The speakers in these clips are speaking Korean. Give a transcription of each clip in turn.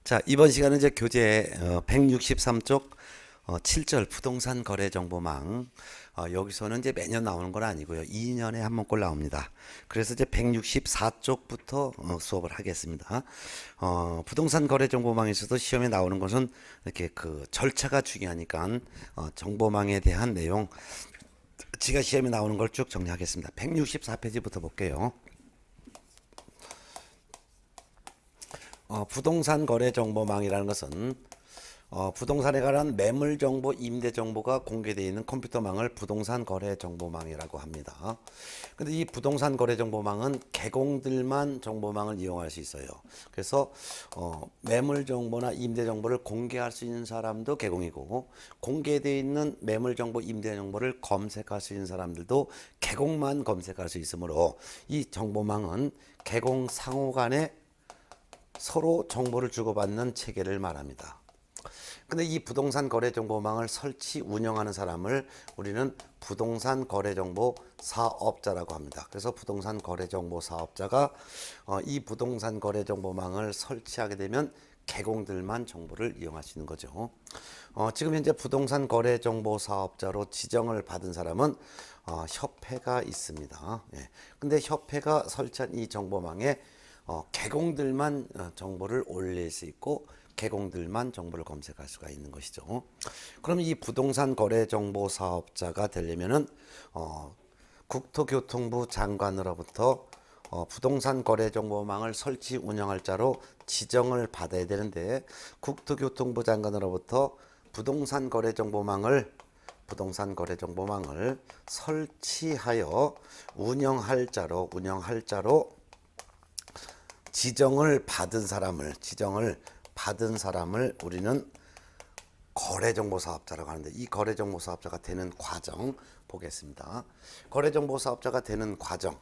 자, 이번 시간은 이제 교재 163쪽 7절 부동산 거래 정보망. 여기서는 이제 매년 나오는 건 아니고요. 2년에 한 번꼴 나옵니다. 그래서 이제 164쪽부터 수업을 하겠습니다. 부동산 거래 정보망에서도 시험에 나오는 것은 이렇게 그 절차가 중요하니까 정보망에 대한 내용 지가 시험에 나오는 걸 쭉 정리하겠습니다. 164페이지부터 볼게요. 부동산 거래 정보망이라는 것은 부동산에 관한 매물 정보, 임대 정보가 공개되어 있는 컴퓨터망을 부동산 거래 정보망이라고 합니다. 근데 이 부동산 거래 정보망은 개공들만 정보망을 이용할 수 있어요. 그래서 매물 정보나 임대 정보를 공개할 수 있는 사람도 개공이고, 공개되어 있는 매물 정보, 임대 정보를 검색할 수 있는 사람들도 개공만 검색할 수 있으므로 이 정보망은 개공 상호 간에 서로 정보를 주고받는 체계를 말합니다. 근데 이 부동산 거래 정보망을 설치 운영하는 사람을 우리는 부동산 거래 정보 사업자라고 합니다. 그래서 부동산 거래 정보 사업자가 이 부동산 거래 정보망을 설치하게 되면 개공들만 정보를 이용할 수 있는 거죠. 지금 현재 부동산 거래 정보 사업자로 지정을 받은 사람은 협회가 있습니다. 예. 근데 협회가 설치한 이 정보망에 개공들만 정보를 올릴 수 있고 개공들만 정보를 검색할 수가 있는 것이죠. 그럼 이 부동산 거래 정보 사업자가 되려면은 국토교통부 장관으로부터 부동산 거래 정보망을 설치 운영할 자로 지정을 받아야 되는데, 국토교통부 장관으로부터 부동산 거래 정보망을 설치하여 운영할 자로 지정을 받은 사람을 우리는 거래정보사업자라고 하는데, 이 거래정보사업자가 되는 과정 보겠습니다. 거래정보사업자가 되는 과정,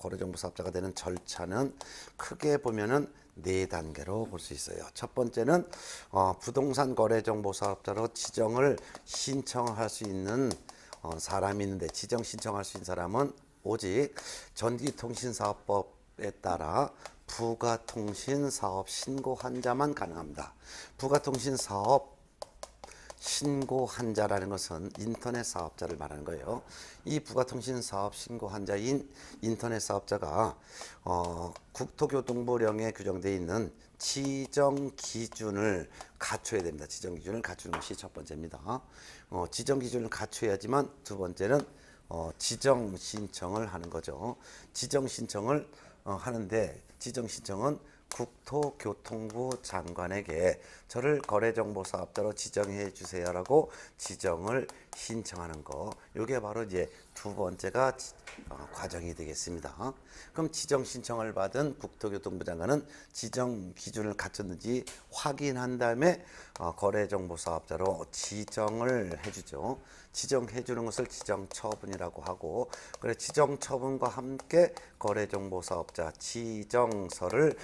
거래정보사업자가 되는 절차는 크게 보면은 네 단계로 볼 수 있어요. 첫 번째는 부동산 거래정보사업자로 지정을 신청할 수 있는 사람이 있는데, 지정 신청할 수 있는 사람은 오직 전기통신사업법에 따라 부가통신사업 신고한 자만 가능합니다. 부가통신사업 신고한 자라는 것은 인터넷 사업자를 말하는 거예요. 이 부가통신사업 신고한 자인 인터넷 사업자가 국토교통부령에 규정되어 있는 지정 기준을 갖춰야 됩니다. 지정 기준을 갖추는 것이 첫 번째입니다. 지정 기준을 갖춰야지만 두 번째는 지정 신청을 하는 거죠. 지정 신청을 하는데, 지정 신청은 국토교통부 장관에게 저를 거래정보사업자로 지정해 주세요라고 지정을 신청하는 거, 이게 바로 이제 두 번째가 과정이 되겠습니다. 그럼 지정 신청을 받은 국토교통부 장관은 지정 기준을 갖췄는지 확인한 다음에 거래정보사업자로 지정을 해주죠. 지정해 주는 것을 지정처분이라고 하고, 그래 지정처분과 함께 거래정보사업자 지정서를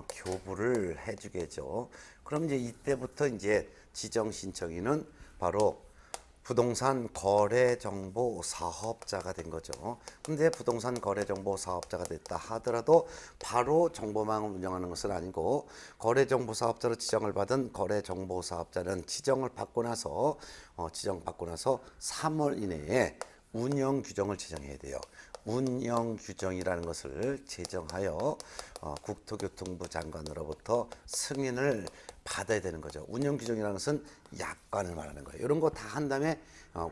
교부를 해주겠죠. 그럼 이제 이때부터 이제 지정 신청인은 바로 부동산 거래 정보 사업자가 된 거죠. 근데 부동산 거래 정보 사업자가 됐다 하더라도 바로 정보망을 운영하는 것은 아니고, 거래 정보 사업자로 지정을 받은 거래 정보 사업자는 지정을 받고 나서 3월 이내에 운영 규정을 제정해야 돼요. 운영 규정이라는 것을 제정하여 국토교통부 장관으로부터 승인을 받아야 되는 거죠. 운영 규정이라는 것은 약관을 말하는 거예요. 이런 거 다 한 다음에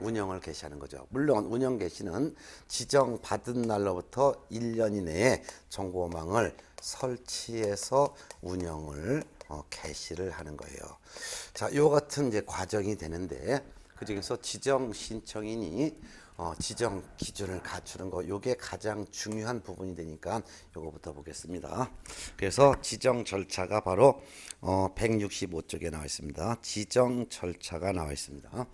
운영을 개시하는 거죠. 물론 운영 개시는 지정 받은 날로부터 1년 이내에 정보망을 설치해서 운영을 개시를 하는 거예요. 자, 요 같은 이제 과정이 되는데, 그중에서 지정 신청인이 지정 기준을 갖추는 거, 요게 가장 중요한 부분이 되니까 요거부터 보겠습니다. 그래서 지정 절차가 바로 165쪽에 나와 있습니다. 지정 절차가 나와 있습니다.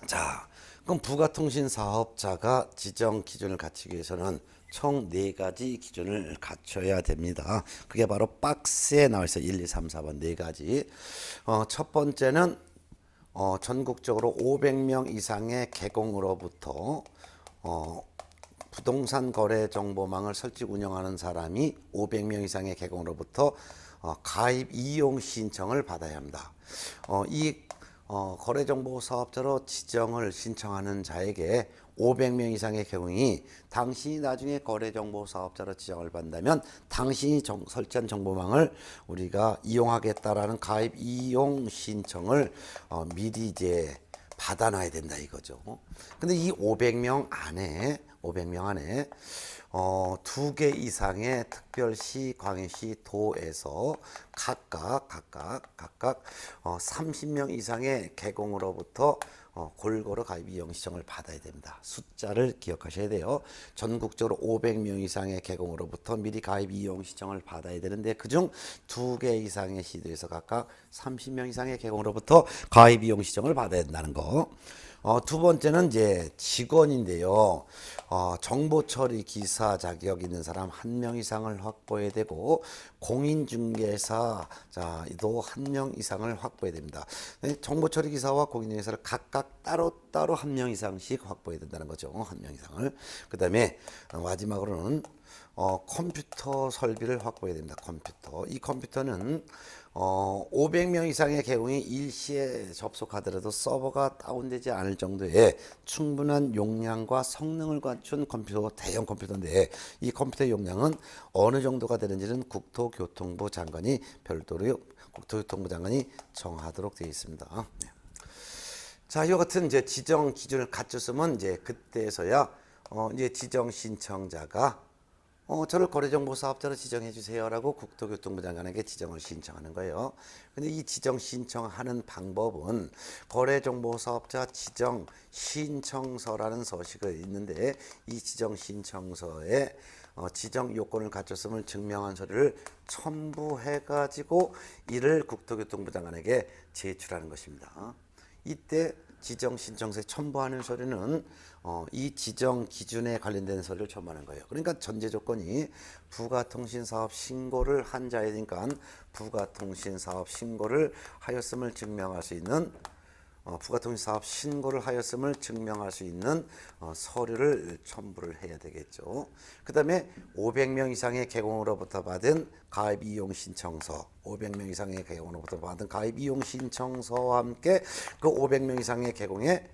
자, 그럼 부가통신 사업자가 지정 기준을 갖추기 위해서는 총 4가지 기준을 갖춰야 됩니다. 그게 바로 박스에 나와 있어요. 1, 2, 3, 4번 4가지. 첫 번째는 전국적으로 500명 이상의 개공으로부터 부동산 거래 정보망을 설치 운영하는 사람이 500명 이상의 개공으로부터 가입 이용 신청을 받아야 합니다. 이 거래정보사업자로 지정을 신청하는 자에게 500명 이상의 경우이 당신이 나중에 거래정보사업자로 지정을 받는다면 당신이 설치한 정보망을 우리가 이용하겠다라는 가입 이용 신청을 미리 이제 받아놔야 된다 이거죠. 근데 이 500명 안에 2개 이상의 특별시, 광역시, 도에서 각각 30명 이상의 개공으로부터 골고루 가입 이용 신청을 받아야 됩니다. 숫자를 기억하셔야 돼요. 전국적으로 500명 이상의 개공으로부터 미리 가입 이용 신청을 받아야 되는데 그중 2개 이상의 시도에서 각각 30명 이상의 개공으로부터 가입 이용 신청을 받아야 된다는 거. 두 번째는 이제 직원인데요. 정보 처리 기사 자격 있는 사람 1명 이상을 확보해야 되고 공인중개사도 1명 이상을 확보해야 됩니다. 정보 처리 기사와 공인중개사를 각각 따로따로 1명 이상씩 확보해야 된다는 거죠. 1명 이상을. 그다음에 마지막으로는 컴퓨터 설비를 확보해야 됩니다. 컴퓨터. 이 컴퓨터는 500명 이상의 개공이 일시에 접속하더라도 서버가 다운되지 않을 정도의 충분한 용량과 성능을 갖춘 컴퓨터, 대형 컴퓨터인데 이 컴퓨터의 용량은 어느 정도가 되는지는 국토교통부 장관이 별도로 정하도록 되어 있습니다. 네. 자, 이와 같은 이제 지정 기준을 갖췄으면 이제 그때서야 이제 지정 신청자가 저를 거래정보사업자로 지정해 주세요라고 국토교통부 장관에게 지정을 신청하는 거예요. 근데 이 지정 신청하는 방법은 거래정보사업자 지정 신청서라는 서식이 있는데 이 지정 신청서에 지정 요건을 갖췄음을 증명한 서류를 첨부해 가지고 이를 국토교통부 장관에게 제출하는 것입니다. 이때 지정 신청서에 첨부하는 서류는 이 지정 기준에 관련된 서류를 첨부하는 거예요. 그러니까 전제 조건이 부가통신사업 신고를 한 자이니까 부가통신사업 신고를 하였음을 증명할 수 있는 부가통신사업 신고를 하였음을 증명할 수 있는 서류를 첨부를 해야 되겠죠. 그 다음에 500명 이상의 개공으로부터 받은 가입 이용 신청서, 500명 이상의 개공으로부터 받은 가입 이용 신청서와 함께 그 500명 이상의 개공에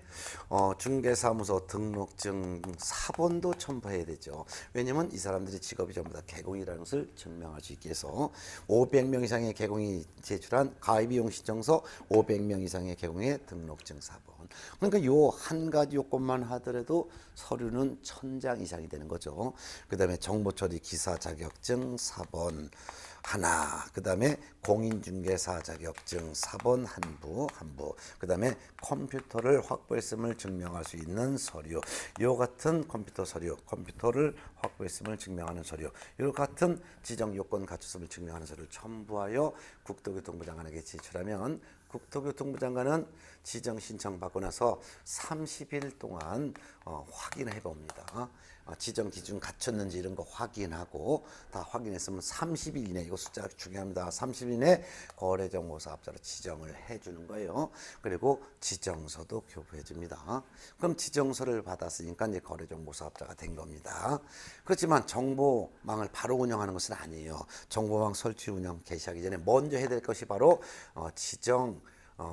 중개사무소 등록증 사본도 첨부해야 되죠. 왜냐면 이 사람들이 직업이 전부 다 개공이라는 것을 증명할 수 있게 해서 500명 이상의 개공이 제출한 가입 이용 신청서, 500명 이상의 개공의 등록증 사본. 그러니까 요 한 가지 요건만 하더라도 서류는 1000장 이상이 되는 거죠. 그 다음에 정보처리 기사 자격증 사본 하나, 그 다음에 공인중개사 자격증 사본 한부, 그 다음에 컴퓨터를 확보했음을 증명할 수 있는 서류, 요 같은 컴퓨터 서류, 컴퓨터를 확보했음을 증명하는 서류, 요 같은 지정 요건 갖췄음을 증명하는 서류를 첨부하여 국토교통부 장관에게 제출하면 국토교통부 장관은 지정 신청 받고 나서 30일 동안 확인해 봅니다. 지정 기준 갖췄는지 이런 거 확인하고 다 확인했으면 30일 이내, 이거 숫자 중요합니다. 30일 이내 거래정보사업자로 지정을 해주는 거예요. 그리고 지정서도 교부해 줍니다. 그럼 지정서를 받았으니까 이제 거래정보사업자가 된 겁니다. 그렇지만 정보망을 바로 운영하는 것은 아니에요. 정보망 설치 운영 개시하기 전에 먼저 해야 될 것이 바로 지정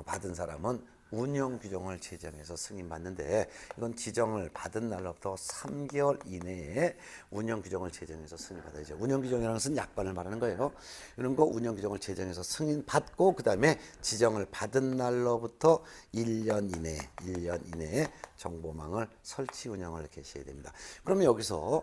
받은 사람은 운영 규정을 제정해서 승인받는데 이건 지정을 받은 날로부터 3개월 이내에 운영 규정을 제정해서 승인받아야죠. 운영 규정이라는 것은 약관을 말하는 거예요. 이런 거 운영 규정을 제정해서 승인받고 그 다음에 지정을 받은 날로부터 1년 이내에 정보망을 설치 운영을 개시해야 됩니다. 그러면 여기서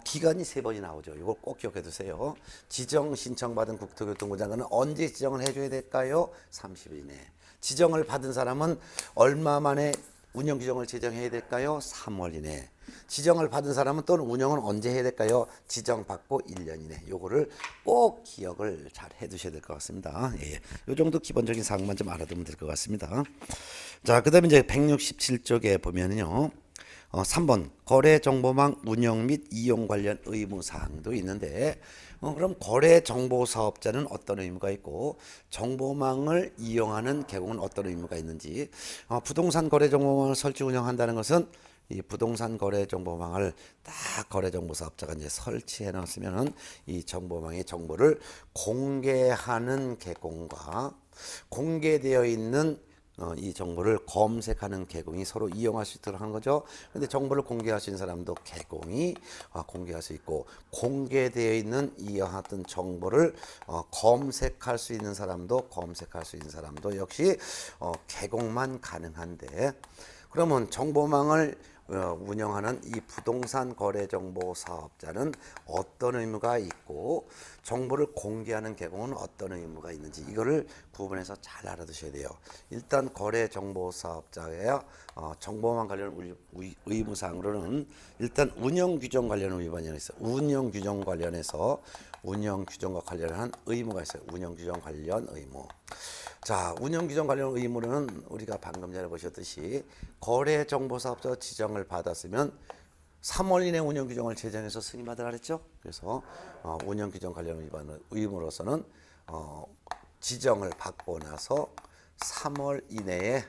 기간이 3번이 나오죠. 이걸 꼭 기억해 두세요. 지정 신청받은 국토교통부 장관은 언제 지정을 해줘야 될까요? 30일 이내. 지정을 받은 사람은 얼마 만에 운영 규정을 제정해야 될까요? 3월 이내. 지정을 받은 사람은 또는 운영은 언제 해야 될까요? 지정받고 1년 이내. 요거를 꼭 기억을 잘 해두셔야 될 것 같습니다. 예. 요 정도 기본적인 사항만 좀 알아두면 될 것 같습니다. 자, 그 다음에 이제 167쪽에 보면요. 3번 거래정보망 운영 및 이용 관련 의무사항도 있는데 그럼 거래정보사업자는 어떤 의무가 있고 정보망을 이용하는 개공은 어떤 의무가 있는지 부동산 거래정보망을 설치 운영한다는 것은 이 부동산 거래 정보망을 딱 거래정보 사업자가 이제 설치해 놨으면은 이 정보망의 정보를 공개하는 개공과 공개되어 있는 이 정보를 검색하는 개공이 서로 이용할 수 있도록 하는 거죠. 근데 정보를 공개할 수 있는 사람도 개공이 공개할 수 있고, 공개되어 있는 이와 같은 정보를 검색할 수 있는 사람도 역시 개공만 가능한데, 그러면 정보망을 운영하는 이 부동산 거래 정보 사업자는 어떤 의무가 있고, 정보를 공개하는 개공은 어떤 의무가 있는지, 이거를 구분해서 잘 알아두셔야 돼요. 일단 거래 정보 사업자의 정보망 관련 의무사항으로는 일단 운영 규정 관련 위반이 있어요. 운영 규정과 관련한 의무가 있어요. 운영 규정 관련 의무. 자, 운영규정 관련 의무는 우리가 방금 전에 보셨듯이 거래정보사업자 지정을 받았으면 3월 이내 운영규정을 제정해서 승인받으라 그랬죠. 그래서 운영규정 관련 위반 의무로서는 지정을 받고 나서 3월 이내에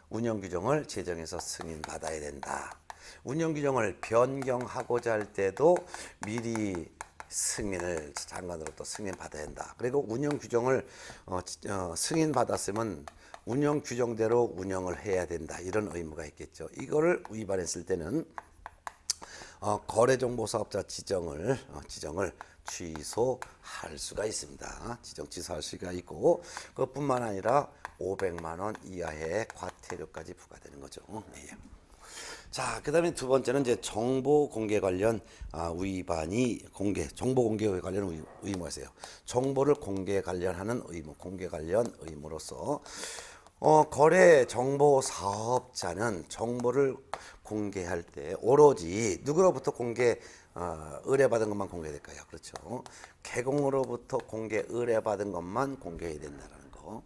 운영규정을 제정해서 승인받아야 된다. 운영규정을 변경하고자 할 때도 미리 승인을 장관으로부터 승인받아야 한다. 그리고 운영 규정을 승인받았으면 운영 규정대로 운영을 해야 된다. 이런 의무가 있겠죠. 이거를 위반했을 때는 거래정보사업자 지정을 취소할 수가 있습니다. 지정 취소할 수가 있고, 그것뿐만 아니라 500만 원 이하의 과태료까지 부과되는 거죠. 네. 자, 그다음에 두 번째는 이제 정보 공개 관련 정보 공개 관련 의무가 있어요. 정보를 공개 관련하는 의무, 공개 관련 의무로서 거래 정보 사업자는 정보를 공개할 때 오로지 누구로부터 의뢰받은 것만 공개될까요? 그렇죠. 개공으로부터 의뢰받은 것만 공개해야 된다는 거.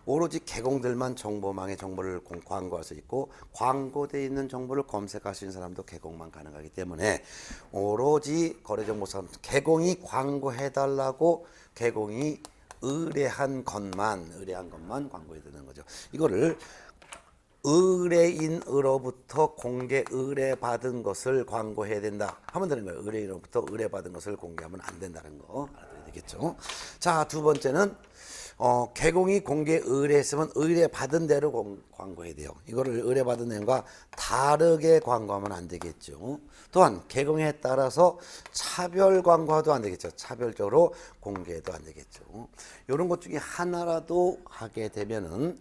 오로지 개공들만 정보망에 정보를 광고할 수 있고, 광고되어 있는 정보를 검색할 수 있는 사람도 개공만 가능하기 때문에 오로지 거래정보사업 개공이 광고해달라고 개공이 의뢰한 것만 광고해야 되는 거죠. 이거를 의뢰인으로부터 의뢰받은 것을 광고해야 된다 하면 되는 거예요. 의뢰인으로부터 의뢰받은 것을 공개하면 안 된다는 거 알아둬야 되겠죠. 자, 두 번째는 개공이 의뢰했으면 의뢰받은 대로 광고해야 돼요. 이거를 의뢰받은 내용과 다르게 광고하면 안 되겠죠. 또한 개공에 따라서 차별 광고도 안 되겠죠. 차별적으로 공개도 안 되겠죠. 이런 것 중에 하나라도 하게 되면은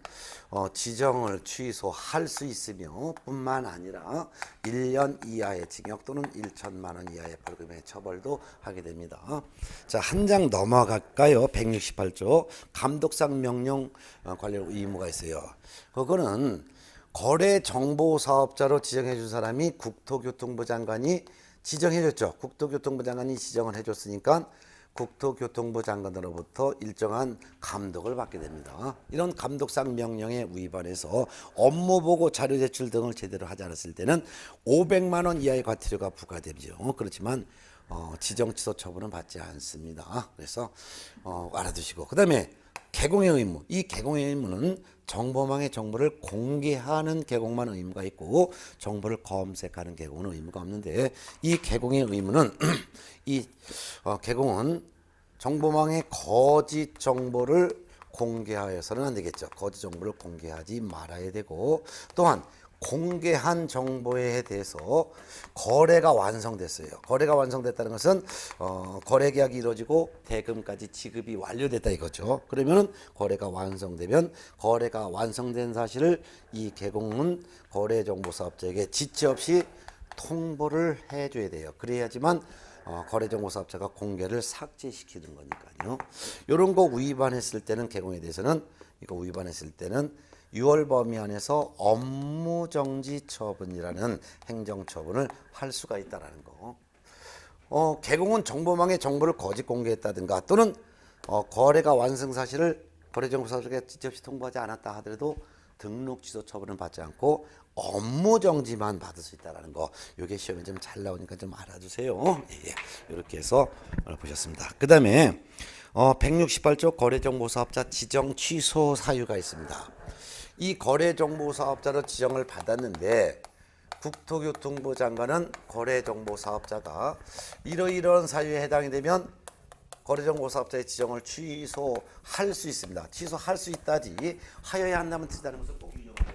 지정을 취소할 수 있으며, 뿐만 아니라 1년 이하의 징역 또는 1천만 원 이하의 벌금의 처벌도 하게 됩니다. 자, 한 장 넘어갈까요? 168조 감독상 명령 관련 의무가 있어요. 그거는 거래 정보 사업자로 지정해 준 사람이 국토교통부 장관이 지정해 줬죠. 국토교통부 장관이 지정을 해 줬으니까 국토교통부 장관으로부터 일정한 감독을 받게 됩니다. 이런 감독상 명령에 위반해서 업무보고 자료 제출 등을 제대로 하지 않았을 때는 500만 원 이하의 과태료가 부과되죠. 그렇지만 지정 취소 처분은 받지 않습니다. 그래서 알아두시고, 그 다음에 개공의 의무. 이 개공의 의무는 정보망의 정보를 공개하는 개공만 의무가 있고, 정보를 검색하는 개공은 의무가 없는데, 이 개공의 의무는 개공은 정보망의 거짓 정보를 공개하여서는 안 되겠죠. 거짓 정보를 공개하지 말아야 되고, 또한 공개한 정보에 대해서 거래가 완성됐어요. 거래가 완성됐다는 것은 거래 계약이 이루어지고 대금까지 지급이 완료됐다 이거죠. 그러면 거래가 완성되면 거래가 완성된 사실을 이 개공은 거래정보사업자에게 지체 없이 통보를 해줘야 돼요. 그래야지만 거래정보사업자가 공개를 삭제시키는 거니까요. 이런 거 위반했을 때는 개공에 대해서는 6월 범위 안에서 업무정지 처분이라는 행정처분을 할 수가 있다는 거. 개공은 정보망에 정보를 거짓 공개했다든가, 또는 거래가 완성 사실을 거래정보사업자에게 직접시 통보하지 않았다 하더라도 등록 취소 처분을 받지 않고 업무정지만 받을 수 있다는 거. 이게 시험에 좀 잘 나오니까 좀 알아주세요. 예, 이렇게 해서 보셨습니다. 그 다음에 168조 거래정보사업자 지정 취소 사유가 있습니다. 이 거래정보사업자로 지정을 받았는데 국토교통부 장관은 거래정보사업자가 이러이러한 사유에 해당이 되면 거래정보사업자의 지정을 취소할 수 있습니다. 취소할 수 있다지 하여야 한다면 틀리다는 것을 꼭 유념해야 돼요.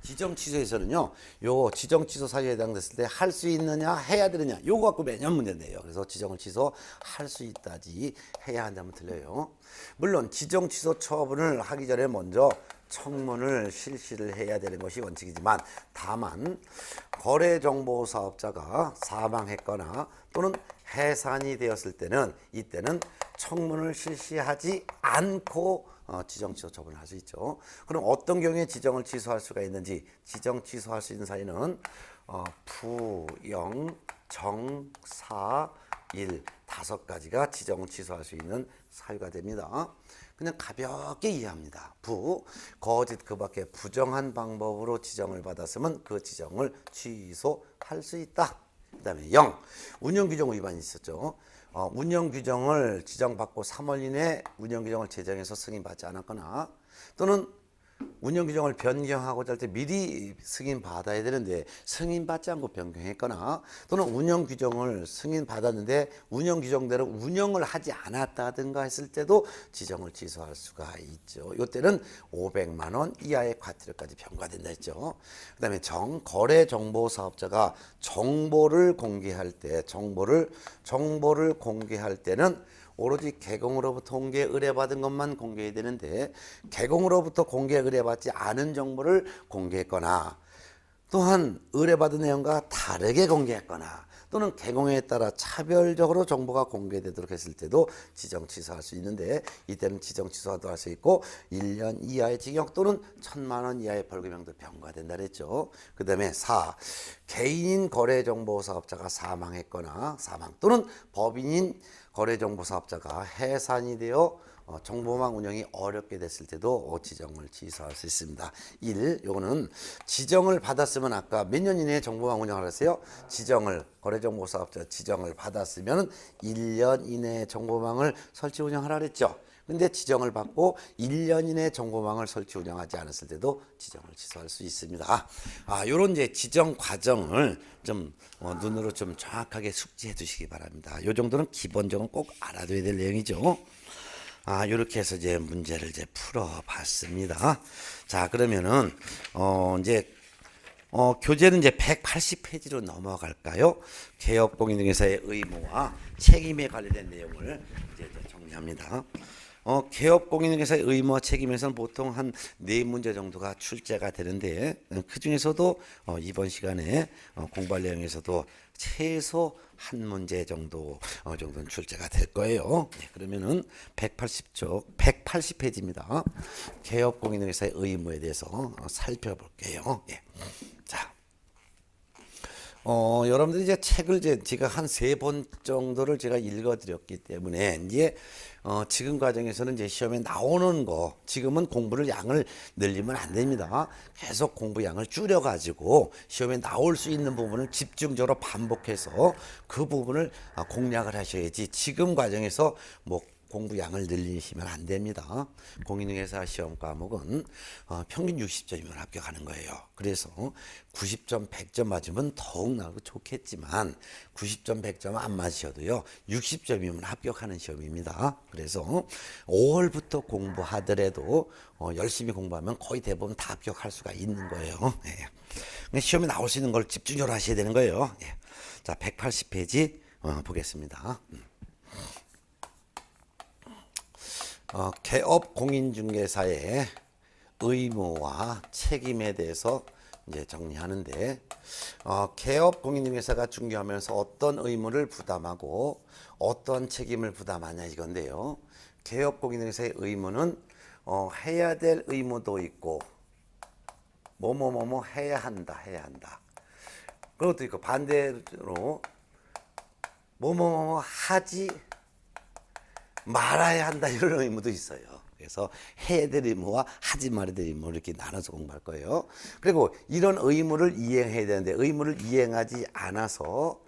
지정 취소에서는요, 요 지정 취소 사유에 해당됐을 때 할 수 있느냐 해야 되느냐 요거 갖고 매년 문제인데요. 그래서 지정을 취소할 수 있다지 해야 한다면 틀려요. 물론 지정 취소 처분을 하기 전에 먼저 청문을 실시를 해야 되는 것이 원칙이지만, 다만 거래정보사업자가 사망했거나 또는 해산이 되었을 때는 이때는 청문을 실시하지 않고 지정 취소 처분을 할 수 있죠. 그럼 어떤 경우에 지정을 취소할 수가 있는지, 지정 취소할 수 있는 사유는 부, 영, 정, 사, 일 5가지가 지정을 취소할 수 있는 사유가 됩니다. 그냥 가볍게 이해합니다. 부, 거짓 그 밖에 부정한 방법으로 지정을 받았으면 그 지정을 취소할 수 있다. 그 다음에 영, 운영규정 위반이 있었죠. 운영규정을 지정받고 3월 이내에 운영규정을 제정해서 승인받지 않았거나, 또는 운영규정을 변경하고자 할 때 미리 승인받아야 되는데 승인받지 않고 변경했거나, 또는 운영규정을 승인받았는데 운영규정대로 운영을 하지 않았다든가 했을 때도 지정을 취소할 수가 있죠. 이때는 500만 원 이하의 과태료까지 병과된다 했죠. 그 다음에 거래정보사업자가 정보를 공개할 때, 정보를 공개할 때는 오로지 개공으로부터 공개 의뢰받은 것만 공개해야 되는데, 개공으로부터 공개 의뢰받지 않은 정보를 공개했거나, 또한 의뢰받은 내용과 다르게 공개했거나, 또는 개공에 따라 차별적으로 정보가 공개되도록 했을 때도 지정 취소할 수 있는데, 이때는 지정 취소도 할 수 있고 1년 이하의 징역 또는 1,000만 원 이하의 벌금형도 병과된다 그랬죠. 그 다음에 4, 개인인 거래정보사업자가 사망했거나, 사망 또는 법인인 거래정보사업자가 해산이 되어 정보망 운영이 어렵게 됐을 때도 지정을 취소할 수 있습니다. 1, 요거는 지정을 받았으면, 아까 몇 년 이내에 정보망 운영을 했어요? 거래정보사업자 지정을 받았으면 1년 이내에 정보망을 설치 운영하라 그랬죠. 근데 지정을 받고 1년 이내에 정보망을 설치 운영하지 않았을 때도 지정을 취소할 수 있습니다. 요런 이제 지정 과정을 좀 눈으로 좀 정확하게 숙지해 두시기 바랍니다. 요 정도는 기본적으로 꼭 알아둬야 될 내용이죠. 요렇게 해서 이제 문제를 이제 풀어봤습니다. 자, 그러면은 이제 교재는 이제 180페이지로 넘어갈까요? 개업공인중개사의 의무와 책임에 관련된 내용을 이제 정리합니다. 개업공인중개사의 의무와 책임에서는 보통 한 4문제 정도가 출제가 되는데, 그 중에서도 이번 시간에 공부할 내용에서도 최소 한 문제 정도는 출제가 될 거예요. 네, 그러면은 180페이지입니다. 개업공인중개사의 의무에 대해서 살펴볼게요. 예. 자, 여러분들이 이제 책을 제가 한 3번 정도를 제가 읽어드렸기 때문에 이제 지금 과정에서는 이제 시험에 나오는 거, 지금은 공부를 양을 늘리면 안 됩니다. 계속 공부 양을 줄여가지고 시험에 나올 수 있는 부분을 집중적으로 반복해서 그 부분을 공략을 하셔야지, 지금 과정에서 뭐 공부 양을 늘리시면 안 됩니다. 공인중개사 시험 과목은 평균 60점이면 합격하는 거예요. 그래서 90점, 100점 맞으면 더욱 나고 좋겠지만 90점, 100점 안 맞으셔도요 60점이면 합격하는 시험입니다. 그래서 5월부터 공부하더라도 열심히 공부하면 거의 대부분 다 합격할 수가 있는 거예요. 예. 시험에 나올 수 있는 걸 집중적으로 하셔야 되는 거예요. 예. 자, 180페이지 보겠습니다. 개업공인중개사의 의무와 책임에 대해서 이제 정리하는데, 개업공인중개사가 중개하면서 어떤 의무를 부담하고 어떤 책임을 부담하냐 이건데요. 개업공인중개사의 의무는 해야 될 의무도 있고 뭐뭐뭐뭐 해야 한다. 그것도 있고, 반대로 뭐뭐뭐 하지 말아야 한다 이런 의무도 있어요. 그래서 해야 될 의무와 하지 말아야 될 의무 이렇게 나눠서 공부할 거예요. 그리고 이런 의무를 이행해야 되는데 의무를 이행하지 않아서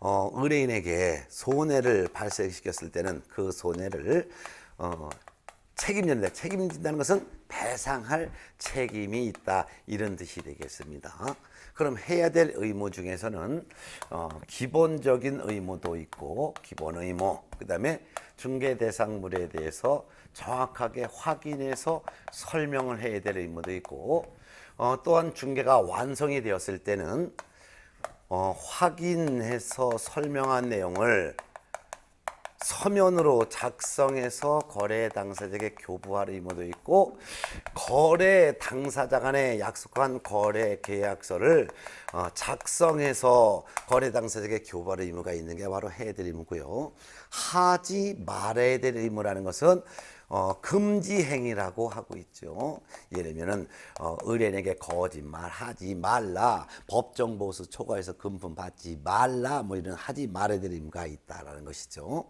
의뢰인에게 손해를 발생시켰을 때는 그 손해를 책임지는데 책임진다는 것은 배상할 책임이 있다 이런 뜻이 되겠습니다. 그럼 해야 될 의무 중에서는 기본적인 의무도 있고 기본 의무 그 다음에 중개 대상물에 대해서 정확하게 확인해서 설명을 해야 될 의무도 있고 또한 중개가 완성이 되었을 때는 확인해서 설명한 내용을 서면으로 작성해서 거래 당사자에게 교부할 의무도 있고 거래 당사자 간에 약속한 거래 계약서를 작성해서 거래 당사자에게 교부할 의무가 있는 게 바로 해야 될 의무고요. 하지 말아야 될 의무라는 것은 금지 행위라고 하고 있죠. 예를 들면은 의뢰인에게 거짓말하지 말라, 법정 보수 초과해서 금품 받지 말라, 뭐 이런 하지 말아야 될 의무가 있다라는 것이죠.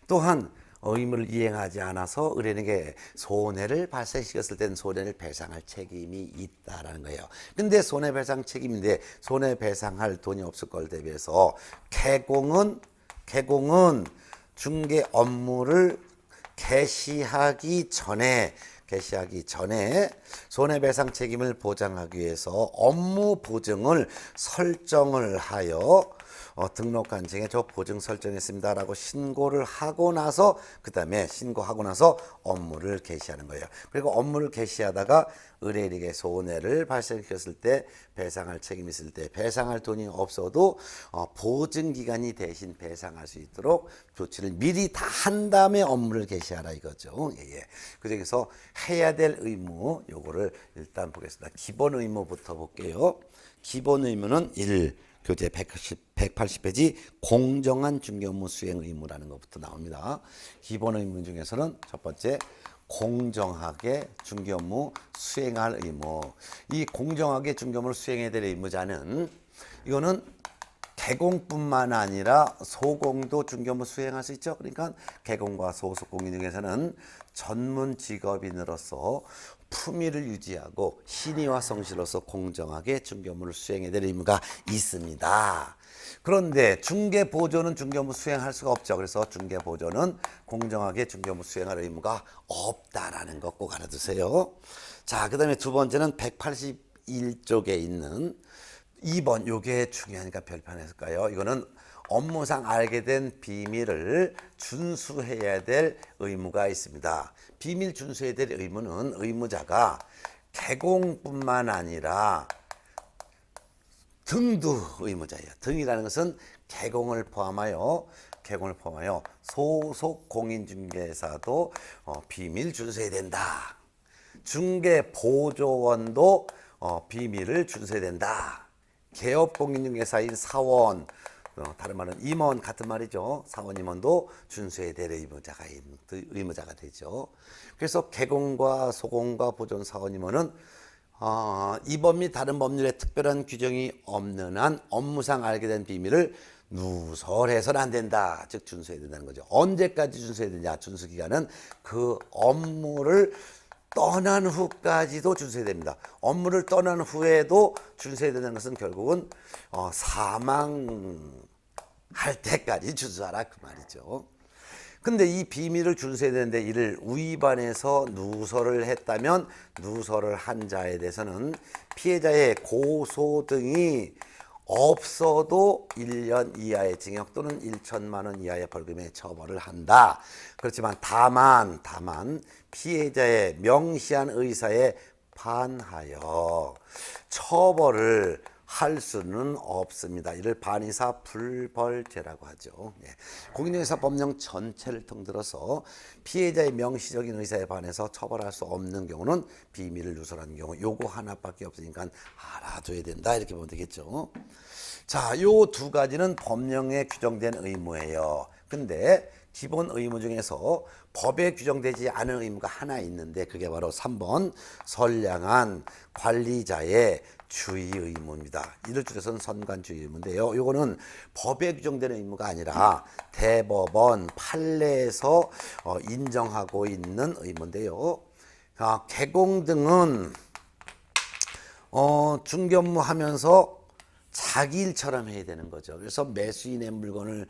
또한 의무를 이행하지 않아서 의뢰인에게 손해를 발생시켰을 때는 손해를 배상할 책임이 있다라는 거예요. 근데 손해배상 책임인데 손해배상할 돈이 없을 걸 대비해서 개공은 중개 업무를 개시하기 전에 손해배상 책임을 보장하기 위해서 업무 보증을 설정을 하여 등록관청에 저 보증 설정했습니다라고 신고를 하고 나서 그 다음에 신고하고 나서 업무를 개시하는 거예요. 그리고 업무를 개시하다가 의뢰인에게 손해를 발생시켰을 때 배상할 책임이 있을 때 배상할 돈이 없어도 보증기관이 대신 배상할 수 있도록 조치를 미리 다 한 다음에 업무를 개시하라 이거죠. 예. 그중에서 해야 될 의무 요거를 일단 보겠습니다. 기본 의무부터 볼게요. 기본 의무는 1. 교재 180페이지 공정한 중개 업무 수행 의무라는 것부터 나옵니다. 기본 의무 중에서는 첫 번째 공정하게 중개 업무 수행할 의무. 이 공정하게 중개 업무를 수행해야 될 의무자는 이거는 개공뿐만 아니라 소공도 중개 업무 수행할 수 있죠. 그러니까 개공과 소속공인 중에서는 전문 직업인으로서 품위를 유지하고 신의와 성실로서 공정하게 중개 업무를 수행해야 될 의무가 있습니다. 그런데 중개 보조는 중개 업무 수행할 수가 없죠. 그래서 중개 보조는 공정하게 중개 업무 수행할 의무가 없다라는 거 꼭 알아두세요. 자, 그다음에 두 번째는 181쪽에 있는 2번 요게 중요하니까 별표를 했을까요? 이거는 업무상 알게 된 비밀을 준수해야 될 의무가 있습니다. 비밀 준수해야 될 의무는 의무자가 개공뿐만 아니라 등도 의무자예요. 등이라는 것은 개공을 포함하여 소속 공인중개사도 비밀 준수해야 된다. 중개 보조원도 비밀을 준수해야 된다. 개업공인중개사인 사원, 다른 말은 임원 같은 말이죠. 사원 임원도 준수해야 될 의무자가 되죠. 그래서 개공과 소공과 보존 사원 임원은 이 법 및 다른 법률에 특별한 규정이 없는 한 업무상 알게 된 비밀을 누설해서는 안 된다. 즉 준수해야 된다는 거죠. 언제까지 준수해야 되냐? 준수 기간은 그 업무를 떠난 후까지도 준수해야 됩니다. 업무를 떠난 후에도 준수해야 된다는 것은 결국은 사망할 때까지 준수하라 그 말이죠. 근데 이 비밀을 준수해야 되는데 이를 위반해서 누설을 했다면 누설을 한 자에 대해서는 피해자의 고소 등이 없어도 1년 이하의 징역 또는 1천만 원 이하의 벌금에 처벌을 한다. 그렇지만 다만 피해자의 명시한 의사에 반하여 처벌을 할 수는 없습니다. 이를 반의사 불벌죄라고 하죠. 예. 공인중개사 법령 전체를 통틀어서 피해자의 명시적인 의사에 반해서 처벌할 수 없는 경우는 비밀을 누설하는 경우 요거 하나밖에 없으니까 알아둬야 된다 이렇게 보면 되겠죠. 자, 요 두 가지는 법령에 규정된 의무예요. 근데 기본 의무 중에서 법에 규정되지 않은 의무가 하나 있는데 그게 바로 3번 선량한 관리자의 주의 의무입니다. 이를 줄여서는 선관주의 의무인데요. 요거는 법에 규정되는 의무가 아니라 대법원 판례에서 인정하고 있는 의무인데요. 개공 등은 중개업무 하면서 자기 일처럼 해야 되는 거죠. 그래서 매도인의 물건을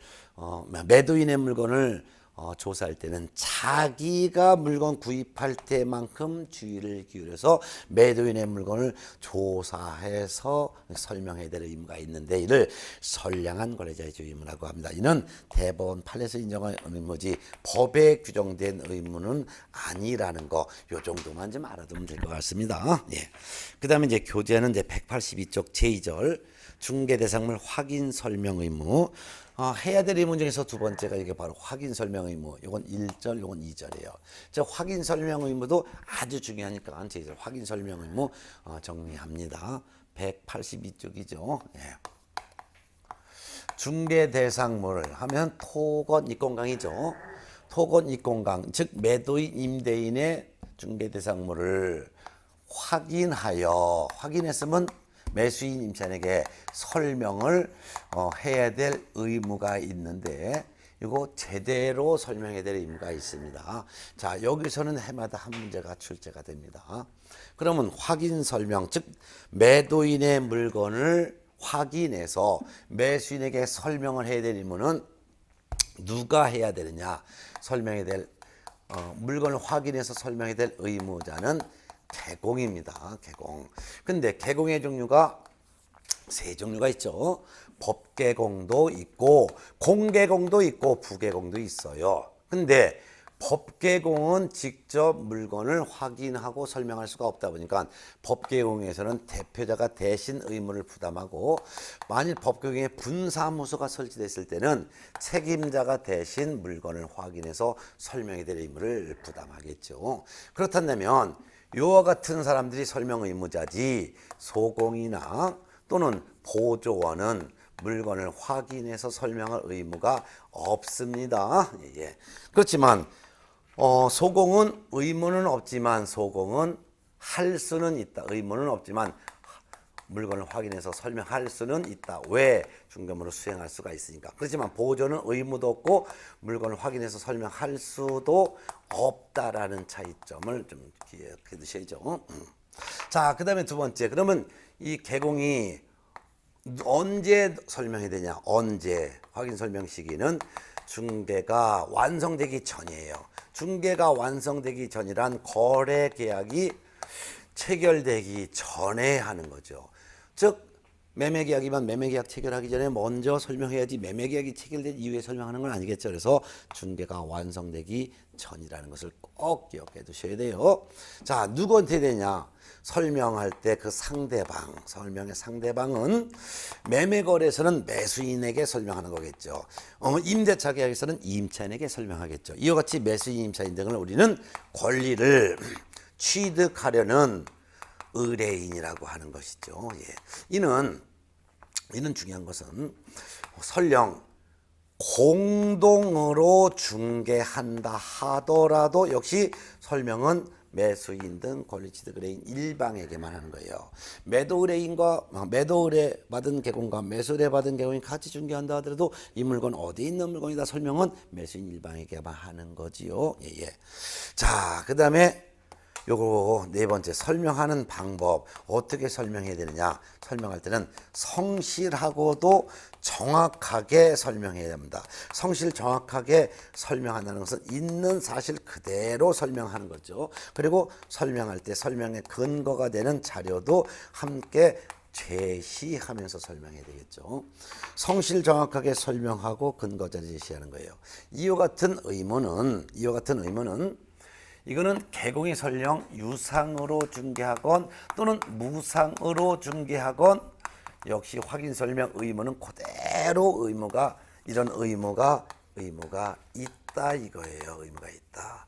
조사할 때는 자기가 물건 구입할 때만큼 주의를 기울여서 매도인의 물건을 조사해서 설명해야 될 의무가 있는데 이를 선량한 거래자의 의무라고 합니다. 이는 대법원 판례에서 인정한 의무지 법에 규정된 의무는 아니라는 거, 요 정도만 좀 알아두면 될 것 같습니다. 예. 그다음에 이제 교재는 이제 182쪽 제2절 중개 대상물 확인 설명 의무. 해야 될 의무 중에서 두 번째가 이게 바로 확인 설명 의무. 이건 1절, 이건 2절이에요. 저 확인 설명 의무도 아주 중요하니까 제2절 확인 설명 의무 정리합니다. 182쪽이죠. 예. 중개 대상물 하면 토건 입건강이죠. 토건 입건강, 즉 매도인 임대인의 중개 대상물을 확인했으면 매수인 임차인에게 설명을 해야 될 의무가 있는데 이거 제대로 설명해야 될 의무가 있습니다. 자, 여기서는 해마다 한 문제가 출제가 됩니다. 그러면 확인 설명, 즉 매도인의 물건을 확인해서 매수인에게 설명을 해야 될 의무는 누가 해야 되느냐? 설명해야 될 물건을 확인해서 설명해야 될 의무자는 개공입니다. 개공. 근데 개공의 종류가 세 종류가 있죠. 법개공도 있고 공개공도 있고 부개공도 있어요. 근데 법개공은 직접 물건을 확인하고 설명할 수가 없다 보니까 법개공에서는 대표자가 대신 의무를 부담하고 만일 법개공에 분사무소가 설치됐을 때는 책임자가 대신 물건을 확인해서 설명해야 될 의무를 부담하겠죠. 그렇다면 이와 같은 사람들이 설명 의무자지 소공이나 또는 보조원은 물건을 확인해서 설명할 의무가 없습니다. 예. 그렇지만 소공은 의무는 없지만 소공은 할 수는 있다. 의무는 없지만 물건을 확인해서 설명할 수는 있다. 왜? 중개물을 수행할 수가 있으니까. 그렇지만 보조는 의무도 없고 물건을 확인해서 설명할 수도 없다라는 차이점을 좀 기억해 두셔야죠. 자, 그 다음에 두 번째. 그러면 이 개공이 언제 설명해야 되냐? 언제? 확인 설명 시기는 중개가 완성되기 전이에요. 중개가 완성되기 전이란 거래 계약이 체결되기 전에 하는 거죠. 즉 매매계약이면 매매계약 체결하기 전에 먼저 설명해야지 매매계약이 체결된 이후에 설명하는 건 아니겠죠. 그래서 중개가 완성되기 전이라는 것을 꼭 기억해 두셔야 돼요. 자, 누구한테 해야 되냐? 설명할 때 그 상대방, 설명의 상대방은 매매거래에서는 매수인에게 설명하는 거겠죠. 임대차 계약에서는 임차인에게 설명하겠죠. 이와 같이 매수인, 임차인 등을 우리는 권리를 취득하려는 의뢰인이라고 하는 것이죠. 예. 이는 중요한 것은 설령 공동으로 중개한다 하더라도 역시 설명은 매수인 등 권리취득 의뢰인 일방에게만 하는 거예요. 매도 의뢰 받은 개공과 매수 의뢰 받은 개공이 같이 중개한다 하더라도 이 물건 어디 있는 물건이다 설명은 매수인 일방에게만 하는 거지요. 예. 자, 그 다음에 요거 네 번째 설명하는 방법 어떻게 설명해야 되느냐? 설명할 때는 성실하고도 정확하게 설명해야 합니다. 성실 정확하게 설명한다는 것은 있는 사실 그대로 설명하는 거죠. 그리고 설명할 때 설명의 근거가 되는 자료도 함께 제시하면서 설명해야 되겠죠. 성실 정확하게 설명하고 근거 자료 제시하는 거예요. 이와 같은 의무는 이거는 개공이 설령 유상으로 중개하건 또는 무상으로 중개하건 역시 확인 설명 의무는 그대로 이런 의무가 있다 이거예요. 의무가 있다.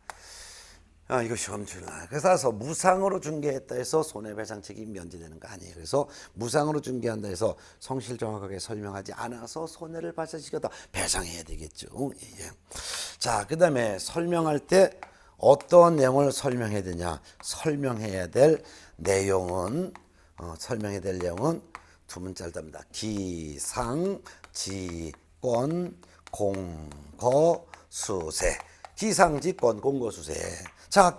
이거 시험 출나. 그래서 무상으로 중개했다 해서 손해배상 책임 면제되는 거 아니에요. 그래서 무상으로 중개한다 해서 성실 정확하게 설명하지 않아서 손해를 발생시켰다 배상해야 되겠죠. 예. 자, 그 다음에 설명할 때 어떤 내용을 설명해야 되냐? 설명해야 될 내용은 두 문자입니다. 기상, 지권, 공거, 수세. 기상, 지권, 공거, 수세. 자,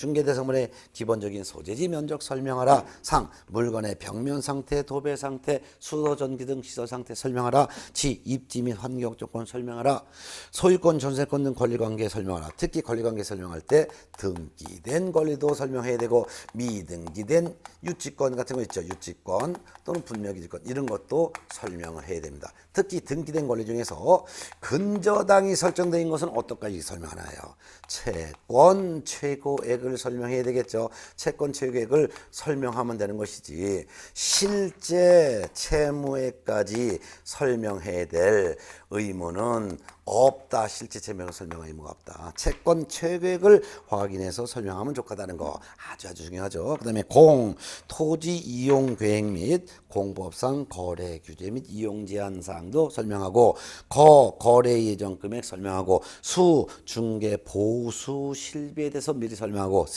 중개대상물의 기본적인 소재지 면적 설명하라. 상, 물건의 벽면 상태, 도배 상태, 수도 전기 등 시설 상태 설명하라. 지, 입지 및 환경 조건 설명하라. 소유권, 전세권 등 권리관계 설명하라. 특히 권리관계 설명할 때 등기된 권리도 설명해야 되고 미등기된 유치권 같은 거 있죠. 유치권 또는 불명예지권 이런 것도 설명을 해야 됩니다. 특히 등기된 권리 중에서 근저당이 설정되어 있는 것은 어떻게까지 설명하나요? 채권 최고액을 설명해야 되겠죠. 채권 최고액을 설명하면 되는 것이지 실제 채무액까지 설명해야 될 의무는 없다. 실제 채무액을 설명할 의무가 없다. 채권 최고액을 확인해서 설명하면 좋다는 거 아주 중요하죠. 그 다음에 공, 토지 이용 계획 및 공법상 거래 규제 및 이용 제한 사항도 설명하고 거래 예정 금액 설명하고 수, 중개, 보수, 실비에 대해서 미리 설명하고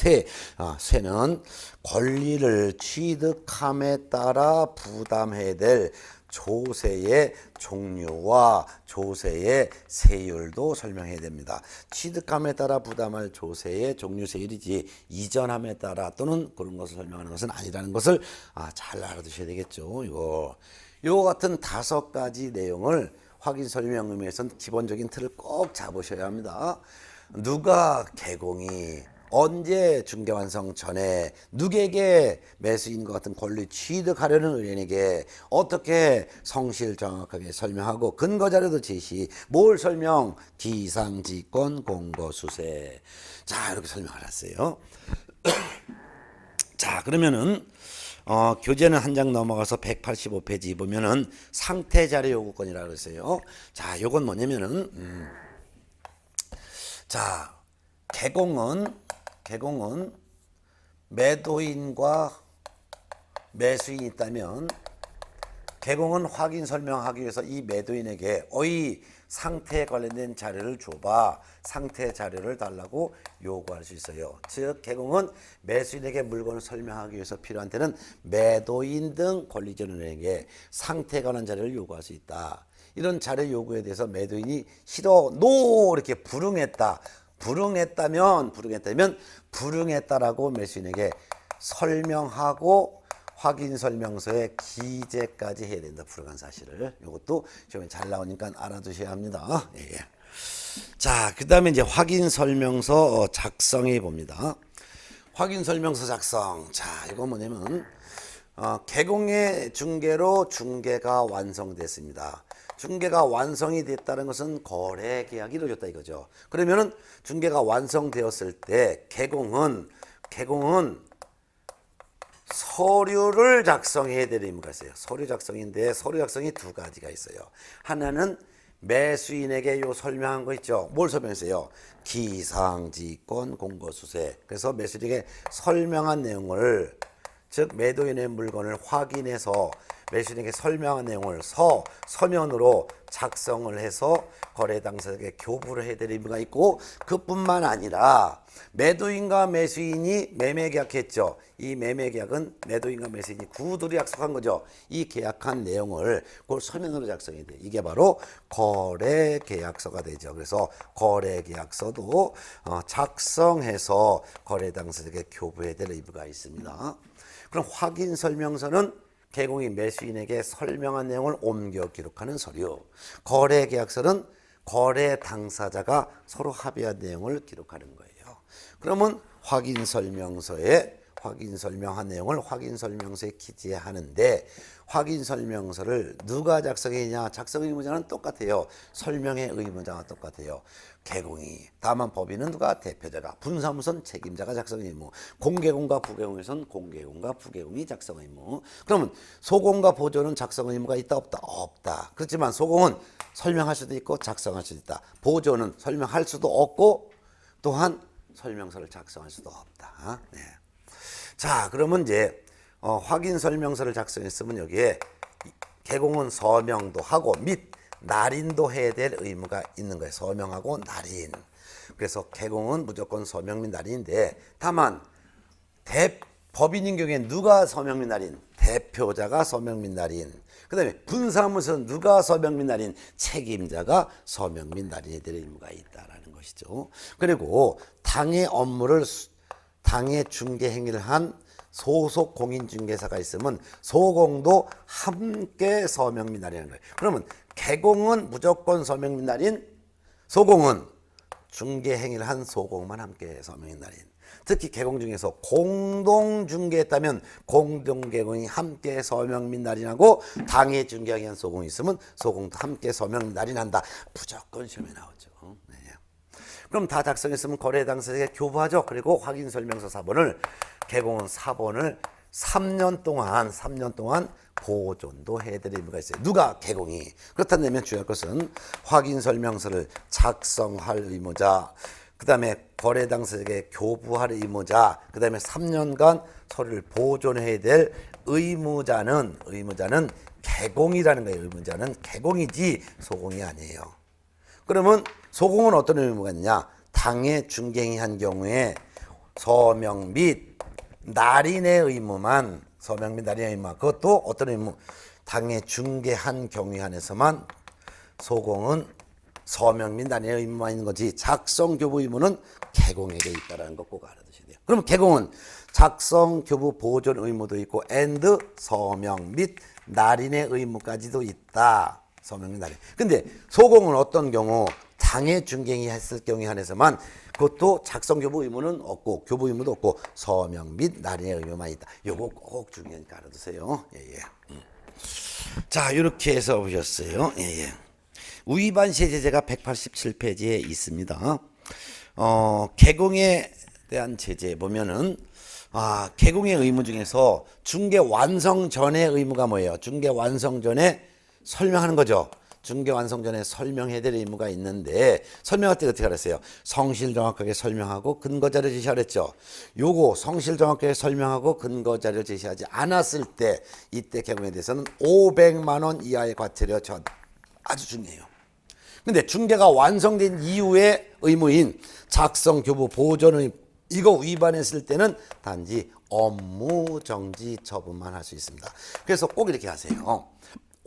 세는 권리를 취득함에 따라 부담해야 될 조세의 종류와 조세의 세율도 설명해야 됩니다. 취득함에 따라 부담할 조세의 종류 세율이지 이전함에 따라 또는 그런 것을 설명하는 것은 아니라는 것을 잘 알아두셔야 되겠죠. 이거 같은 5가지 내용을 확인 설명 의미에서는 기본적인 틀을 꼭 잡으셔야 합니다. 누가 개공이 언제 중개 완성 전에 누구에게 매수인과 같은 권리 취득하려는 의뢰인에게 어떻게 성실 정확하게 설명하고 근거 자료도 제시 뭘 설명 기상지권 공고 수세 자 이렇게 설명하셨어요. 자 그러면은 교재는 한 장 넘어가서 185페이지 보면은 상태 자료 요구권이라고 그랬어요. 자 요건 뭐냐면은 자 개공은 매도인과 매수인이 있다면 개공은 확인 설명하기 위해서 이 매도인에게 상태에 관련된 자료를 줘봐 상태 자료를 달라고 요구할 수 있어요. 즉 개공은 매수인에게 물건을 설명하기 위해서 필요한 때는 매도인 등 권리전원에게 상태에 관한 자료를 요구할 수 있다. 이런 자료 요구에 대해서 매도인이 싫어 노 이렇게 불응했다라고 매수인에게 설명하고 확인 설명서에 기재까지 해야 된다. 불응한 사실을. 이것도 좀 잘 나오니까 알아두셔야 합니다. 예. 자, 그다음에 이제 확인 설명서 작성해 봅니다. 확인 설명서 작성. 자, 이거 뭐냐면 개공의 중개로 중개가 완성됐습니다. 중개가 완성이 됐다는 것은 거래 계약이 이루어졌다 이거죠. 그러면은 중개가 완성되었을 때 개공은 서류를 작성해야 될 의무가 있어요. 서류 작성인데 서류 작성이 2가지가 있어요. 하나는 매수인에게 요 설명한 거 있죠. 뭘 설명했어요? 기상지권 공고수세. 그래서 매수인에게 설명한 내용을 즉 매도인의 물건을 확인해서 매수인에게 설명한 내용을 서면으로 작성을 해서 거래 당사자에게 교부를 해야 될 의무가 있고 그뿐만 아니라 매도인과 매수인이 매매 계약했죠. 이 매매 계약은 매도인과 매수인이 구두로 약속한 거죠. 이 계약한 내용을 그걸 서면으로 작성해야 돼요. 이게 바로 거래 계약서가 되죠. 그래서 거래 계약서도 작성해서 거래 당사자에게 교부해야 될 의무가 있습니다. 그럼 확인 설명서는 개공이 매수인에게 설명한 내용을 옮겨 기록하는 서류. 거래 계약서는 거래 당사자가 서로 합의한 내용을 기록하는 거예요. 그러면 확인 설명한 내용을 확인 설명서에 기재하는데 확인 설명서를 누가 작성했냐? 작성 의무자는 똑같아요. 설명의 의무자가 똑같아요. 개공이. 다만 법인은 누가? 대표자가. 분사무소는 책임자가 작성 의무. 공개공과 부개공에서는 공개공과 부개공이 작성 의무. 그러면 소공과 보조는 작성 의무가 있다 없다? 없다. 그렇지만 소공은 설명할 수도 있고 작성할 수도 있다. 보조는 설명할 수도 없고 또한 설명서를 작성할 수도 없다. 네. 자, 그러면 이제 확인 설명서를 작성했으면 여기에 개공은 서명도 하고 및 날인도 해야 될 의무가 있는 거예요. 서명하고 날인. 그래서 개공은 무조건 서명 및 날인인데 다만 법인인 경우에 누가 서명 및 날인? 대표자가 서명 및 날인. 그 다음에 분사무소는 누가 서명 및 날인? 책임자가 서명 및 날인에 될 의무가 있다라는 것이죠. 그리고 당의 당해 중개 행위를 한 소속 공인중개사가 있으면 소공도 함께 서명 및 날인하는 거예요. 그러면 개공은 무조건 서명 및 날인, 소공은 중개 행위를 한 소공만 함께 서명 및 날인. 특히 개공 중에서 공동 중개했다면 공동 개공이 함께 서명 및 날인하고 당해 중개하기 위한 소공이 있으면 소공도 함께 서명 및 날인한다. 무조건 시험에 나오죠. 네. 그럼 다 작성했으면 거래 당사자에게 교부하죠. 그리고 확인 설명서 4번을 개공은 4번을 3년 동안 보존도 해드릴 의무가 있어요. 누가? 개공이. 그렇다면 중요할 것은 확인 설명서를 작성할 의무자, 그 다음에 거래 당사자에게 교부할 의무자, 그 다음에 3년간 서류를 보존해야 될 의무자는 개공이라는 거예요. 의무자는 개공이지 소공이 아니에요. 그러면 소공은 어떤 의무가 있냐? 당해 중개행위한 경우에 서명 및 날인의 의무만, 서명 및 날인의 의무만, 그것도 어떤 의무? 당해 중개한 경우에 한해서만 소공은 서명 및 날인의 의무만 있는 거지 작성 교부 의무는 개공에게 있다는 거 꼭 알아두셔야 돼요. 그럼 개공은 작성 교부 보존 의무도 있고 and 서명 및 날인의 의무까지도 있다. 서명 및 날인. 근데 소공은 어떤 경우? 당해 중개행위 했을 경우에 한해서만 그것도 작성 교부 의무는 없고 교부 의무도 없고 서명 및 날인의 의무만 있다. 요거 꼭 중요하니까 알아두세요. 예. 자, 이렇게 해서 보셨어요. 예. 위반 시의 제재가 187페이지에 있습니다. 개공에 대한 제재 보면은 개공의 의무 중에서 중개 완성 전의 의무가 뭐예요? 중개 완성 전에 설명하는 거죠. 중개 완성 전에 설명해야 될 의무가 있는데 설명할 때 어떻게 하랬어요? 성실 정확하게 설명하고 근거 자료 제시하랬죠. 요거 성실 정확하게 설명하고 근거 자료 제시하지 않았을 때 이때 개공에 대해서는 500만 원 이하의 과태료 전 아주 중요해요. 근데 중개가 완성된 이후의 의무인 작성 교부 보존의 이거 위반했을 때는 단지 업무 정지 처분만 할 수 있습니다. 그래서 꼭 이렇게 하세요.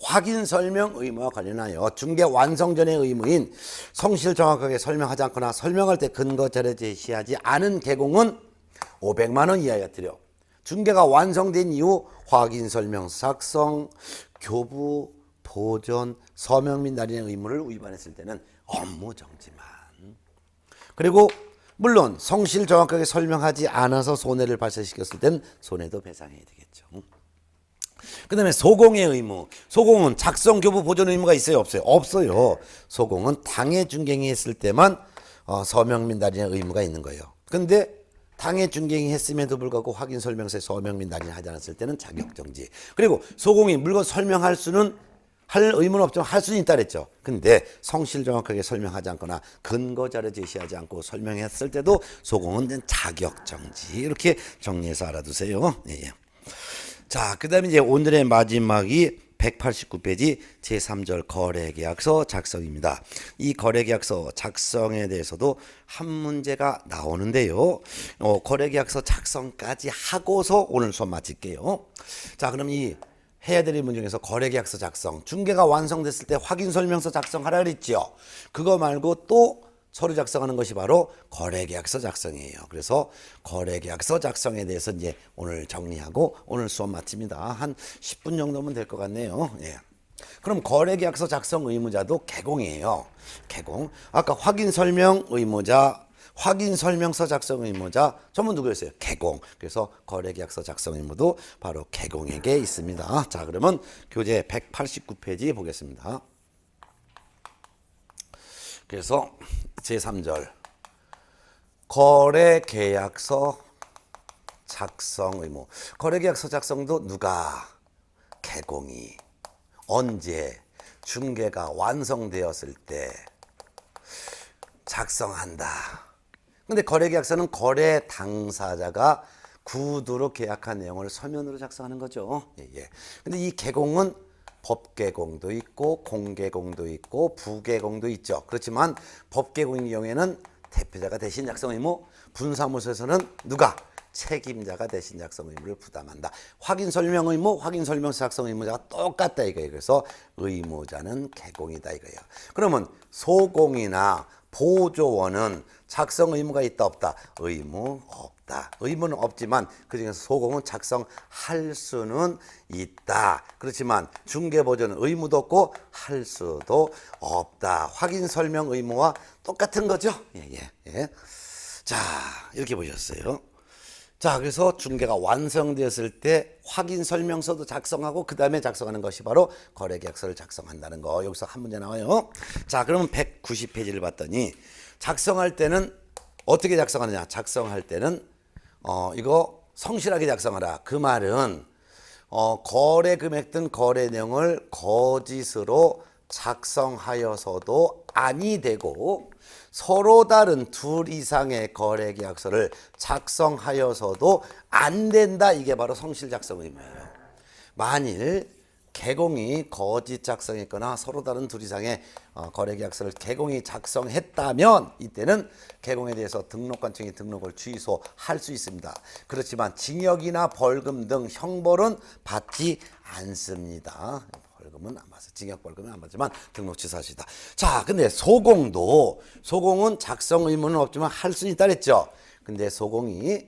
확인 설명 의무와 관련하여 중개 완성 전의 의무인 성실 정확하게 설명하지 않거나 설명할 때 근거 자료 제시하지 않은 개공은 500만 원 이하의 과태료. 중개가 완성된 이후 확인 설명 작성 교부 보존 서명 및 날인의 의무를 위반했을 때는 업무 정지만. 그리고 물론 성실 정확하게 설명하지 않아서 손해를 발생시켰을 때는 손해도 배상해야 되겠죠. 그 다음에 소공의 의무. 소공은 작성 교부 보존 의무가 있어요? 없어요? 없어요. 소공은 당해 중개행위 했을 때만 서명 및 날인의 의무가 있는 거예요. 근데 당해 중개행위 했음에도 불구하고 확인 설명서에 서명 및 날인 하지 않았을 때는 자격 정지. 그리고 소공이 물건 설명할 수는 할 의무는 없지만 할 수는 있다 그랬죠. 근데 성실 정확하게 설명하지 않거나 근거 자료 제시하지 않고 설명했을 때도 소공은 자격 정지. 이렇게 정리해서 알아두세요. 예. 자, 그다음에 이제 오늘의 마지막이 189페이지 제3절 거래계약서 작성입니다. 이 거래계약서 작성에 대해서도 한 문제가 나오는데요. 거래계약서 작성까지 하고서 오늘 수업 마칠게요. 자, 그럼 이 해야 될 의무 중에서 거래계약서 작성, 중개가 완성됐을 때 확인설명서 작성하라 그랬죠. 그거 말고 또 서류 작성하는 것이 바로 거래계약서 작성이에요. 그래서 거래계약서 작성에 대해서 이제 오늘 정리하고 오늘 수업 마칩니다. 한 10분 정도면 될 것 같네요. 예. 그럼 거래계약서 작성 의무자도 개공이에요. 개공. 아까 확인설명 의무자, 확인설명서 작성 의무자 전부 누구였어요? 개공. 그래서 거래계약서 작성 의무도 바로 개공에게 있습니다. 자, 그러면 교재 189페이지 보겠습니다. 그래서 제3절 거래계약서 작성 의무. 거래계약서 작성도 누가? 개공이. 언제? 중개가 완성되었을 때 작성한다. 근데 거래계약서는 거래 당사자가 구두로 계약한 내용을 서면으로 작성하는 거죠. 예. 근데 이 개공은 법개공도 있고 공개공도 있고 부개공도 있죠. 그렇지만 법개공의 경우에는 대표자가 대신 작성 의무, 분사무소에서는 누가? 책임자가 대신 작성 의무를 부담한다. 확인 설명 의무, 확인 설명서 작성 의무자가 똑같다 이거예요. 그래서 의무자는 개공이다 이거예요. 그러면 소공이나 보조원은 작성 의무가 있다 없다? 의무 없다. 의무는 없지만 그중에서 소공은 작성할 수는 있다. 그렇지만 중개보조는 의무도 없고 할 수도 없다. 확인 설명 의무와 똑같은 거죠. 예. 자, 이렇게 보셨어요. 자, 그래서 중개가 완성되었을 때 확인 설명서도 작성하고 그 다음에 작성하는 것이 바로 거래계약서를 작성한다는 거. 여기서 한 문제 나와요. 자, 그러면 190페이지를 봤더니 작성할 때는 어떻게 작성하느냐? 작성할 때는 이거 성실하게 작성하라. 그 말은 거래 금액 등 거래 내용을 거짓으로 작성하여서도 아니 되고 서로 다른 둘 이상의 거래 계약서를 작성하여서도 안 된다. 이게 바로 성실 작성 의무예요. 만일 개공이 거짓 작성했거나 서로 다른 둘 이상의 거래 계약서를 개공이 작성했다면 이때는 개공에 대해서 등록관청이 등록을 취소할 수 있습니다. 그렇지만 징역이나 벌금 등 형벌은 받지 않습니다. 벌금은 안 받아요. 징역 벌금은 안 받지만 등록 취소할 수 있다. 자, 근데 소공은 작성 의무는 없지만 할 수 있다 그랬죠. 근데 소공이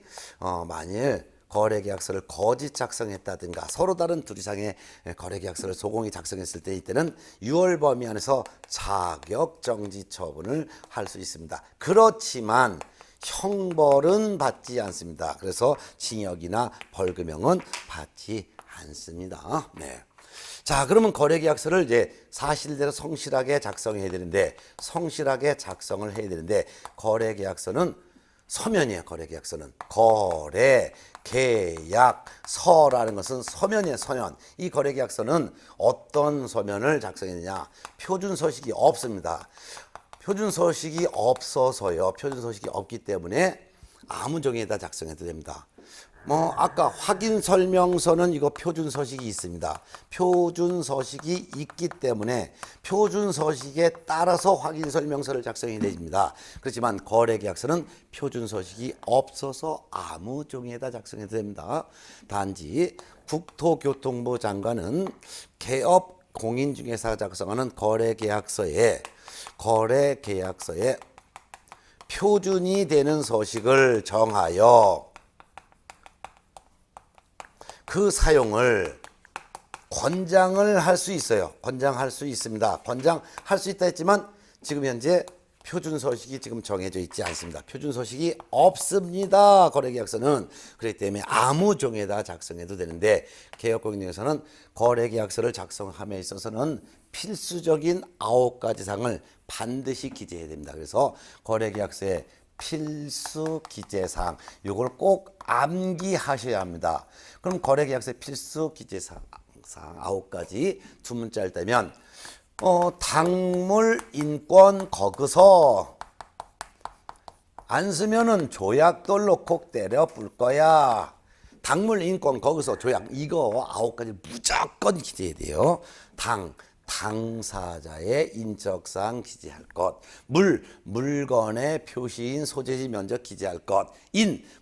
만일 거래계약서를 거짓 작성했다든가 서로 다른 둘 이상의 거래계약서를 소공이 작성했을 때 이때는 6월 범위 안에서 자격정지 처분을 할 수 있습니다. 그렇지만 형벌은 받지 않습니다. 그래서 징역이나 벌금형은 받지 않습니다. 네. 자, 그러면 거래계약서를 이제 사실대로 성실하게 작성해야 되는데 성실하게 작성을 해야 되는데 거래계약서는 서면이에요. 거래계약서는 거래계약서라는 것은 서면이에요. 서면. 이 거래계약서는 어떤 서면을 작성했느냐? 표준서식이 없습니다. 표준서식이 없어서요. 표준서식이 없기 때문에 아무 종이에다 작성해도 됩니다. 아까 확인 설명서는 이거 표준 서식이 있습니다. 표준 서식이 있기 때문에 표준 서식에 따라서 확인 설명서를 작성해야 됩니다. 그렇지만 거래 계약서는 표준 서식이 없어서 아무 종이에다 작성해도 됩니다. 단지 국토교통부 장관은 개업 공인중개사가 작성하는 거래 계약서에 표준이 되는 서식을 정하여 그 사용을 권장을 할 수 있어요. 권장할 수 있습니다. 권장할 수 있다 했지만 지금 현재 표준 서식이 지금 정해져 있지 않습니다. 표준 서식이 없습니다. 거래계약서는. 그렇기 때문에 아무 종에다 작성해도 되는데 개업공인중개사는 거래계약서를 작성함에 있어서는 필수적인 9가지 사항을 반드시 기재해야 됩니다. 그래서 거래계약서에 필수 기재사항 요걸 꼭 암기하셔야 합니다. 그럼 거래계약서의 필수 기재사항 9가지 두 문자를 떼면 당물 인권 거기서 안 쓰면은 조약돌로 콕 때려 불 거야. 당물 인권 거기서 조약 이거 9가지 무조건 기재해야 돼요. 당사자의 인적사항 기재할 것, 물건의 표시인 소재지 면적 기재할 것,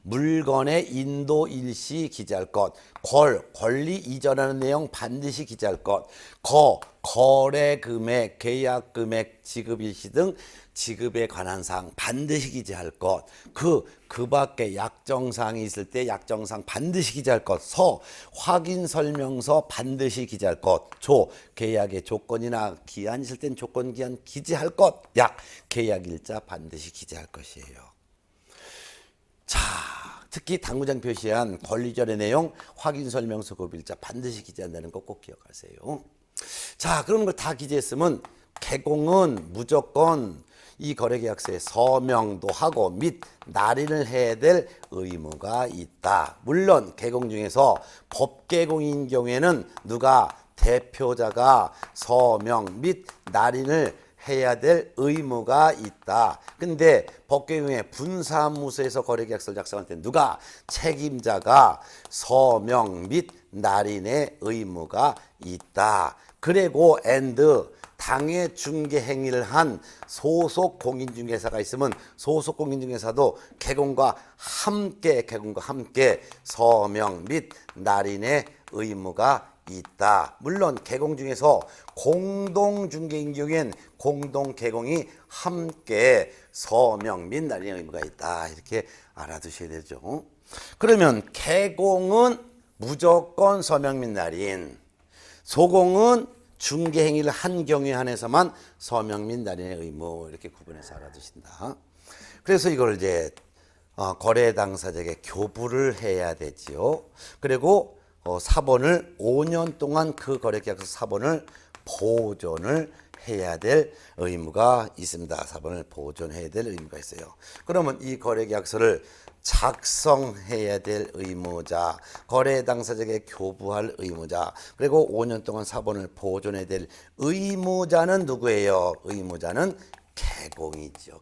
물건의 인도 일시 기재할 것, 권리 이전하는 내용 반드시 기재할 것, 거래 금액, 계약 금액, 지급 일시 등 지급에 관한 사항 반드시 기재할 것, 그 밖에 약정사항이 있을 때 약정사항 반드시 기재할 것, 확인 설명서 반드시 기재할 것, 계약의 조건이나 기한 있을 땐 조건 기한 기재할 것, 계약 일자 반드시 기재할 것이에요. 자, 특히 당구장 표시한 권리전의 내용, 확인 설명서 고일자 반드시 기재한다는 거 꼭 기억하세요. 자, 그런 걸 다 기재했으면 개공은 무조건 이 거래계약서에 서명도 하고 및 날인을 해야 될 의무가 있다. 물론 개공 중에서 법개공인 경우에는 대표자가 서명 및 날인을 해야 될 의무가 있다. 근데 법개공의 분사무소에서 거래계약서를 작성할 때 책임자가 서명 및 날인의 의무가 있다. 그리고 당해 중개 행위를 한 소속 공인중개사가 있으면 소속 공인중개사도 개공과 함께 서명 및 날인의 의무가 있다. 물론 개공 중에서 공동 중개인 경우엔 공동 개공이 함께 서명 및 날인의 의무가 있다. 이렇게 알아두셔야 되죠. 그러면 개공은 무조건 서명 및 날인, 소공은 중개 행위를 한 경우에 한해서만 서명 및 날인의 의무, 이렇게 구분해서 알아두신다. 그래서 이걸 이제 거래 당사자에게 교부를 해야 되지요. 그리고 사본을 5년 동안 그 거래계약서 사본을 보존을 해야 될 의무가 있습니다. 사본을 보존해야 될 의무가 있어요. 그러면 이 거래계약서를 작성해야 될 의무자, 거래 당사자에게 교부할 의무자, 그리고 5년 동안 사본을 보존해야 될 의무자는 누구예요? 의무자는 개공이죠.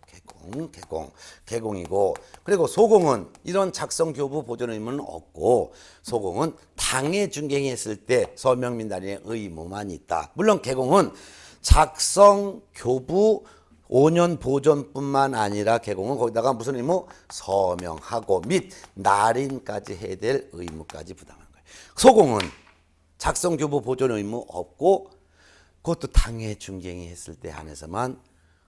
개공이고, 그리고 소공은 이런 작성 교부 보존 의무는 없고, 소공은 당해 중개했을 때 서명 및 날인의 의무만 있다. 물론 개공은 작성 교부 5년 보존뿐만 아니라 개공은 거기다가 무슨 의무? 서명하고 및 날인까지 해야 될 의무까지 부담하는 거예요. 소공은 작성 교부 보존 의무 없고, 그것도 당해 중개행위 했을 때 한해서만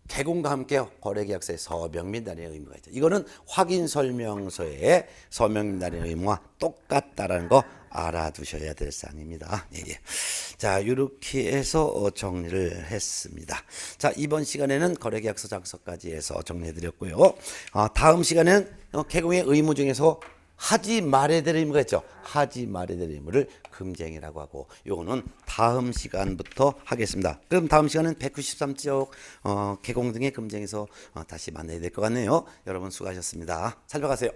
개공과 함께 거래계약서에 서명 및 날인의 의무가 있죠. 이거는 확인 설명서에 서명 및 날인의 의무와 똑같다라는 거 알아두셔야 될 사항입니다. 예. 자, 이렇게 해서 정리를 했습니다. 자, 이번 시간에는 거래계약서 작성까지 해서 정리해드렸고요. 다음 시간에는 개공의 의무 중에서 하지 말아야 될 의무가 있죠. 하지 말아야 될 의무를 금쟁이라고 하고, 요거는 다음 시간부터 하겠습니다. 그럼 다음 시간은 193쪽 개공 등의 금쟁에서 다시 만나야 될 것 같네요. 여러분 수고하셨습니다. 잘 봐가세요.